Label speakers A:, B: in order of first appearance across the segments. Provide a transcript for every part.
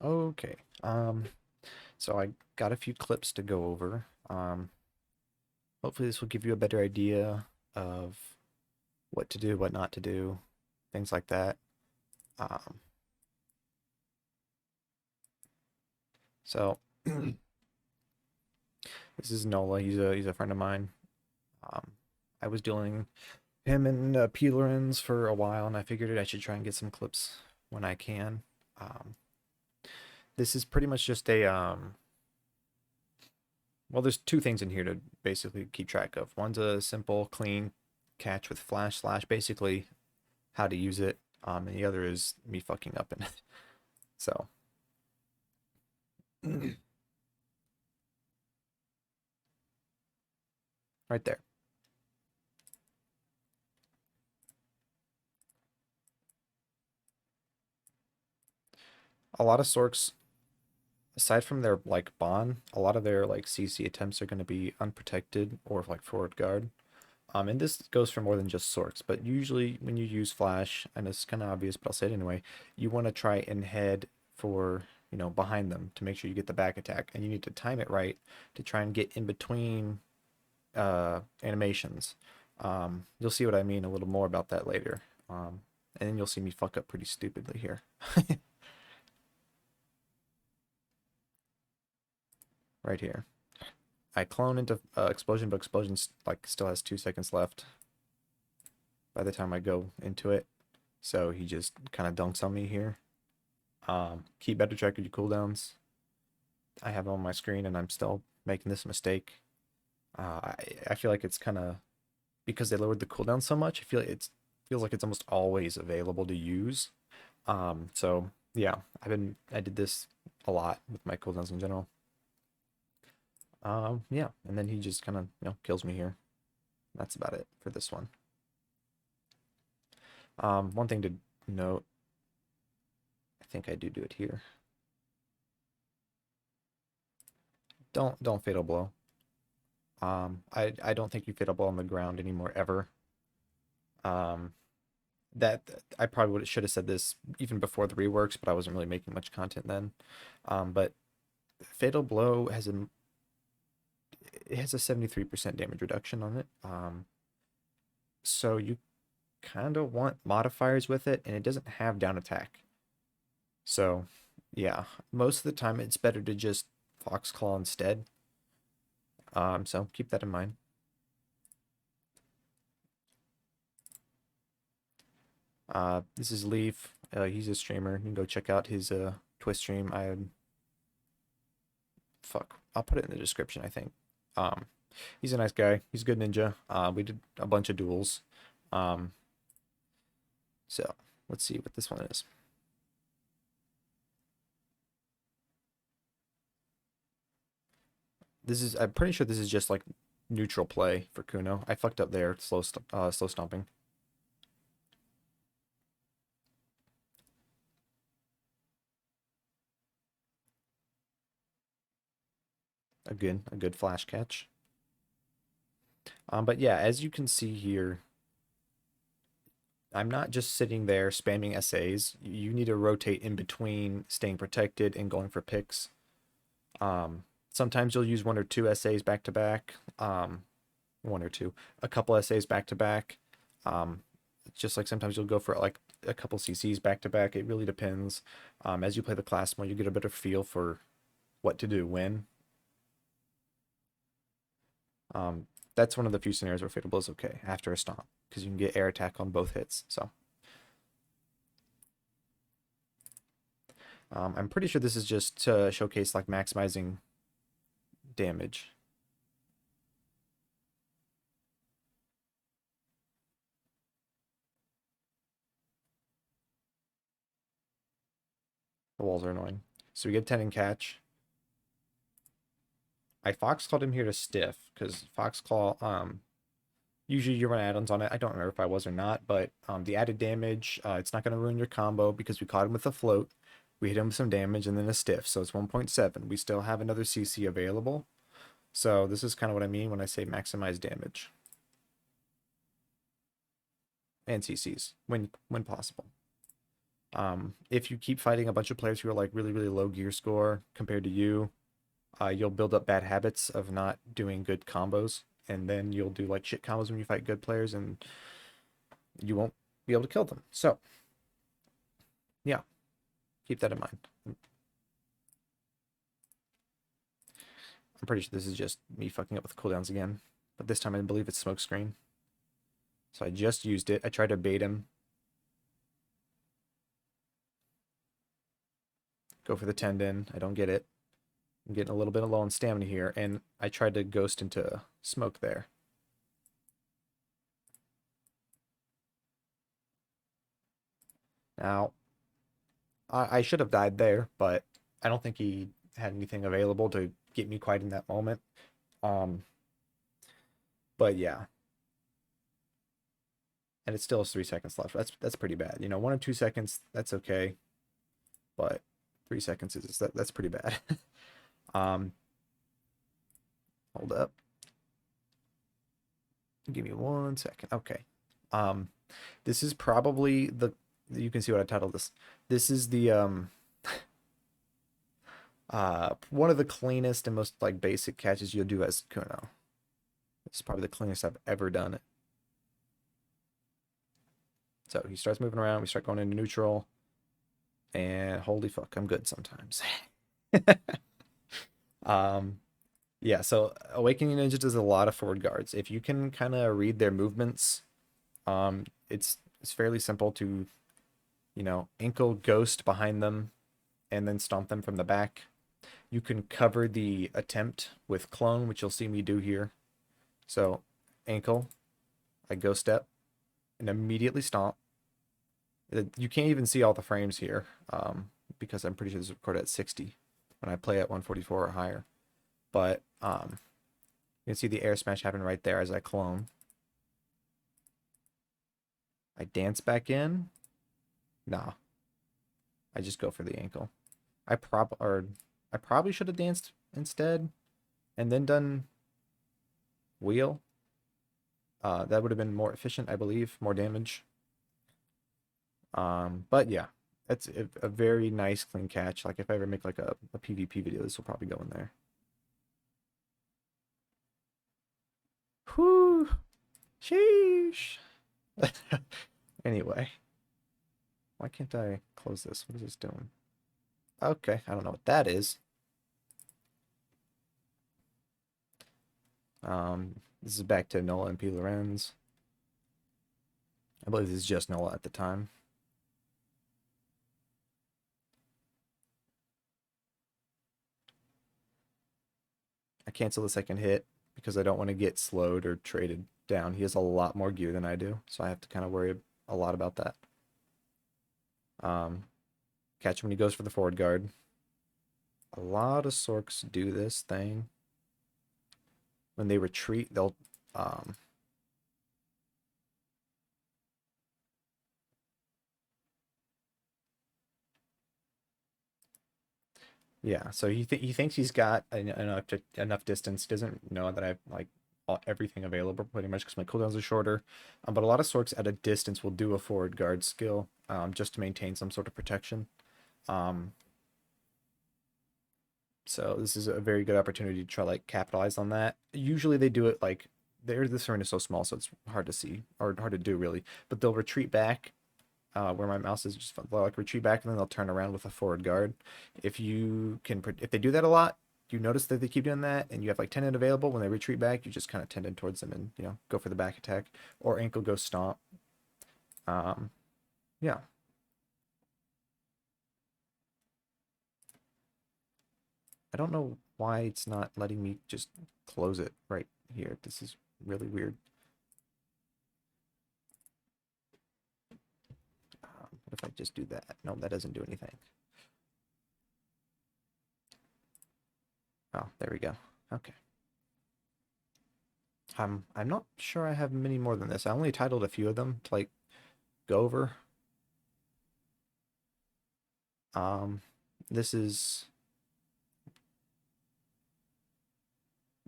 A: Okay. So I got a few clips to go over. Hopefully this will give you a better idea of what to do, what not to do, things like that. Um, so this is Nola. He's a friend of mine. Um, I was dealing him and Peelerins for a while, and I figured I should try and get some clips when I can. Um, this is pretty much just a well, there's two things in here to basically keep track of. One's a simple, clean catch with flash slash, basically how to use it. And the other is me fucking up in it. So, right there. A lot of Sorks, aside from their like bond, a lot of their like CC attempts are going to be unprotected or like forward guard. And this goes for more than just Sorks, but usually when you use Flash, and it's kind of obvious, but I'll say it anyway, you want to try and head for, behind them to make sure you get the back attack, and you need to time it right to try and get in between animations. You'll see what I mean a little more about that later. And then you'll see me fuck up pretty stupidly here. Right here. I clone into Explosion, but Explosion like still has 2 seconds left by the time I go into it. So he just kind of dunks on me here. Keep better track of your cooldowns. I have it on my screen and I'm still making this mistake. I feel like it's kind of because they lowered the cooldown so much. I feel like it feels like it's almost always available to use. So yeah, I did this a lot with my cooldowns in general. Yeah, and then he just kind of kills me here. That's about it for this one. One thing to note, I think I do it here. Don't fatal blow. I don't think you fatal blow on the ground anymore ever. Um, that I probably should have said this even before the reworks, but I wasn't really making much content then. But fatal blow has a 73% damage reduction on it. So you kind of want modifiers with it, and it doesn't have down attack. So yeah, most of the time it's better to just Fox Claw instead. So keep that in mind. This is Leaf. He's a streamer. You can go check out his Twitch stream. I'll put it in the description, I think. Um, he's a nice guy. He's a good ninja. We did a bunch of duels. Um, so let's see what this one is. I'm pretty sure this is just like neutral play for Kuno. I fucked up there. Slow stomping. A good flash catch. But yeah, as you can see here, I'm not just sitting there spamming SAs. You need to rotate in between staying protected and going for picks. Sometimes you'll use one or two SAs back to back. One or two, a couple SAs back to back. Just like sometimes you'll go for like a couple CCs back to back. It really depends. As you play the class more, you get a better feel for what to do when. That's one of the few scenarios where Fatal Blow is okay after a stomp because you can get air attack on both hits. So I'm pretty sure this is just to showcase like maximizing damage. The walls are annoying. So we get 10 in catch. I Foxclawed him here to stiff because Foxclaw, usually you run add-ons on it. I don't remember if I was or not, but the added damage, it's not going to ruin your combo because we caught him with a float. We hit him with some damage and then a stiff, so it's 1.7. We still have another CC available. So this is kind of what I mean when I say maximize damage. And CCs when possible. If you keep fighting a bunch of players who are like really, really low gear score compared to you, you'll build up bad habits of not doing good combos, and then you'll do like shit combos when you fight good players, and you won't be able to kill them. So, yeah, keep that in mind. I'm pretty sure this is just me fucking up with cooldowns again, but this time I believe it's smoke screen. So I just used it. I tried to bait him. Go for the tendon. I don't get it. I'm getting a little bit low on stamina here, and I tried to ghost into smoke there. Now, I should have died there, but I don't think he had anything available to get me quite in that moment. But yeah. And it still has 3 seconds left. That's pretty bad. You know, 1 or 2 seconds, that's okay. But 3 seconds that's pretty bad. Hold up. Give me 1 second. Okay. This is probably you can see what I titled this. This is the one of the cleanest and most like basic catches you'll do as Kuno. This is probably the cleanest I've ever done it. So he starts moving around, we start going into neutral, and holy fuck, I'm good sometimes. Yeah, so Awakening Ninja does a lot of forward guards. If you can kind of read their movements, it's fairly simple to, you know, ankle ghost behind them and then stomp them from the back. You can cover the attempt with clone, which you'll see me do here. So ankle, I ghost step, and immediately stomp. You can't even see all the frames here, because I'm pretty sure this is recorded at 60 when I play at 144 or higher. But you can see the air smash happen right there as I clone. I dance back in. Nah. I just go for the ankle. I probably should have danced instead and then done wheel. That would have been more efficient, I believe, more damage. But yeah, that's a very nice clean catch. Like if I ever make like a PvP video, this will probably go in there. Whew. Sheesh. Anyway. Why can't I close this? What is this doing? Okay, I don't know what that is. This is back to Nola and P. Lorenz. I believe this is just Nola at the time. I cancel the second hit because I don't want to get slowed or traded down. He has a lot more gear than I do, so I have to kind of worry a lot about that. Catch him when he goes for the forward guard. A lot of Sorcs do this thing. When they retreat, they'll yeah, so he thinks he's got enough distance. He doesn't know that I have like everything available pretty much because my cooldowns are shorter. But a lot of Sorcs at a distance will do a forward guard skill just to maintain some sort of protection. So this is a very good opportunity to try like capitalize on that. Usually they do it like this arena is so small, so it's hard to see or hard to do really. But they'll retreat back where my mouse is, just like retreat back, and then they'll turn around with a forward guard. If they do that a lot, you notice that they keep doing that, and you have like tendon available. When they retreat back, you just kind of tendon towards them and, you know, go for the back attack or ankle go stomp. Yeah. I don't know why it's not letting me just close it right here. This is really weird. What if I just do that? No, that doesn't do anything. Oh, there we go. Okay. I'm not sure I have many more than this. I only titled a few of them to like go over. This is,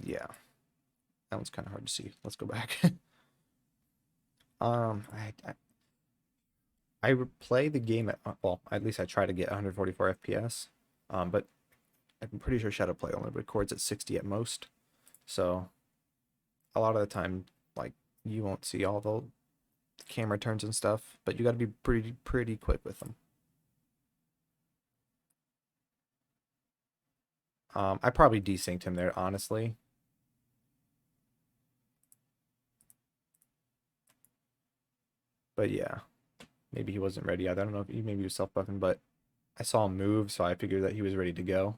A: yeah, that one's kind of hard to see. Let's go back. I play the game at, well, at least I try to get 144 FPS. But I'm pretty sure Shadowplay only records at 60 at most. So a lot of the time, like, you won't see all the camera turns and stuff, but you got to be pretty quick with them. I probably desynced him there, honestly. But yeah, maybe he wasn't ready. I don't know if maybe he was self-buffing, but I saw him move, so I figured that he was ready to go.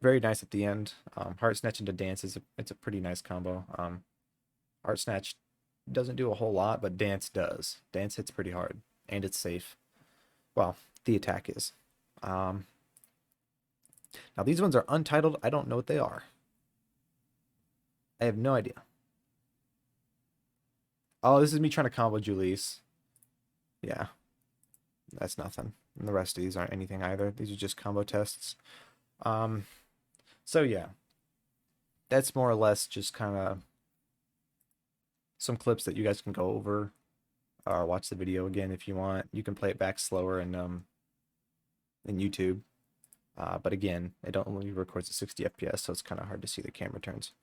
A: Very nice at the end. Heart Snatch into Dance it's a pretty nice combo. Heart Snatch doesn't do a whole lot, but Dance does. Dance hits pretty hard, and it's safe. Well, the attack is. Now these ones are untitled. I don't know what they are. I have no idea. Oh, this is me trying to combo Julisse. Yeah, that's nothing. And the rest of these aren't anything either. These are just combo tests. So yeah, that's more or less just kind of some clips that you guys can go over or watch the video again if you want. You can play it back slower in YouTube. But again, it only records at 60 FPS, so it's kind of hard to see the camera turns.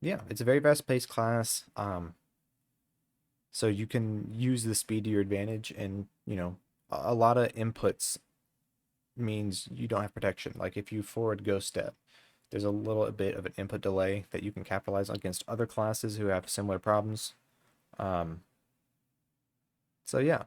A: Yeah, it's a very fast-paced class. So you can use the speed to your advantage, and you know, a lot of inputs means you don't have protection. Like if you forward ghost step, there's a little bit of an input delay that you can capitalize on against other classes who have similar problems. So yeah,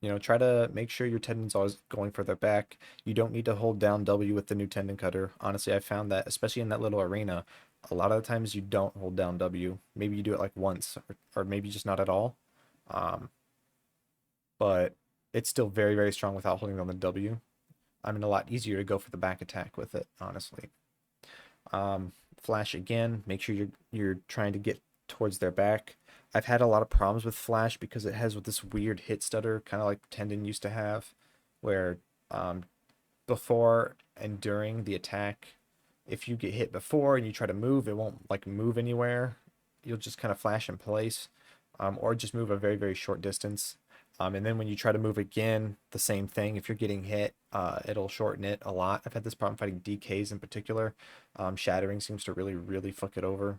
A: you know, try to make sure your tendon's always going further back. You don't need to hold down W with the new tendon cutter. Honestly, I found that, especially in that little arena, a lot of the times you don't hold down W. Maybe you do it like once, or maybe just not at all. But it's still very strong without holding down the W. I mean, a lot easier to go for the back attack with it, honestly. Flash again, make sure you're trying to get towards their back. I've had a lot of problems with Flash because it has this weird hit stutter, kind of like Tendon used to have, where before and during the attack, if you get hit before and you try to move, it won't like move anywhere. You'll just kind of flash in place, or just move a very short distance. And then when you try to move again, the same thing. If you're getting hit, it'll shorten it a lot. I've had this problem fighting DKs in particular. Shattering seems to really fuck it over.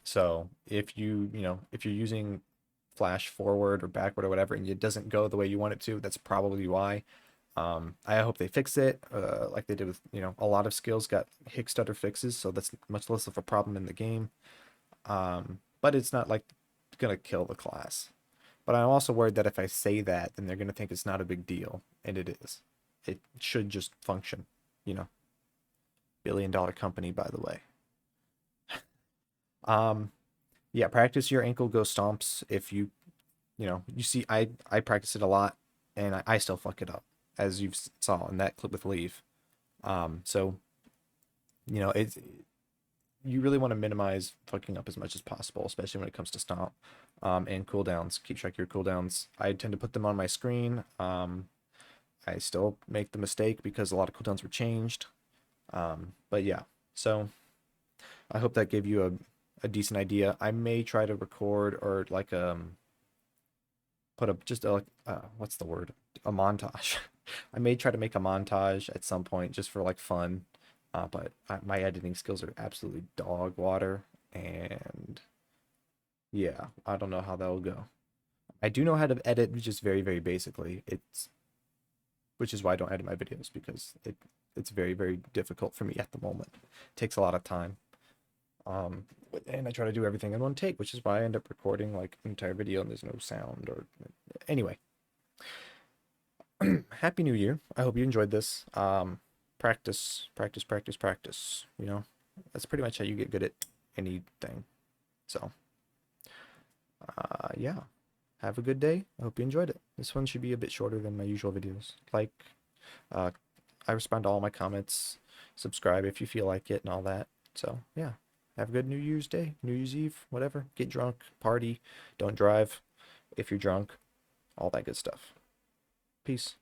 A: So if if you're using flash forward or backward or whatever, and it doesn't go the way you want it to, that's probably why. I hope they fix it, like they did with, a lot of skills got hick stutter fixes, so that's much less of a problem in the game. But it's not like gonna kill the class. But I'm also worried that if I say that, then they're gonna think it's not a big deal, and it is. It should just function, you know. $1 billion company, by the way. Yeah, practice your ankle go stomps. If you see, I practice it a lot, and I still fuck it up, as you saw in that clip with Leave. So it's, you really want to minimize fucking up as much as possible, especially when it comes to stomp. And cooldowns. Keep track of your cooldowns. I tend to put them on my screen. I still make the mistake because a lot of cooldowns were changed. But yeah, so I hope that gave you a decent idea. I may try to record or like put up just a what's the word? A montage. I may try to make a montage at some point just for like fun. But my editing skills are absolutely dog water, and yeah, I don't know how that will go. I do know how to edit just very basically. Which is why I don't edit my videos, because it's very difficult for me at the moment. It takes a lot of time. And I try to do everything in one take, which is why I end up recording like an entire video and there's no sound. Or anyway. Happy New Year. I hope you enjoyed this. Practice. That's pretty much how you get good at anything. So yeah, have a good day. I hope you enjoyed it. This one should be a bit shorter than my usual videos. Like, I respond to all my comments. Subscribe if you feel like it and all that. So yeah, have a good New Year's Day, New Year's Eve, whatever. Get drunk, party, don't drive if you're drunk, all that good stuff. Peace.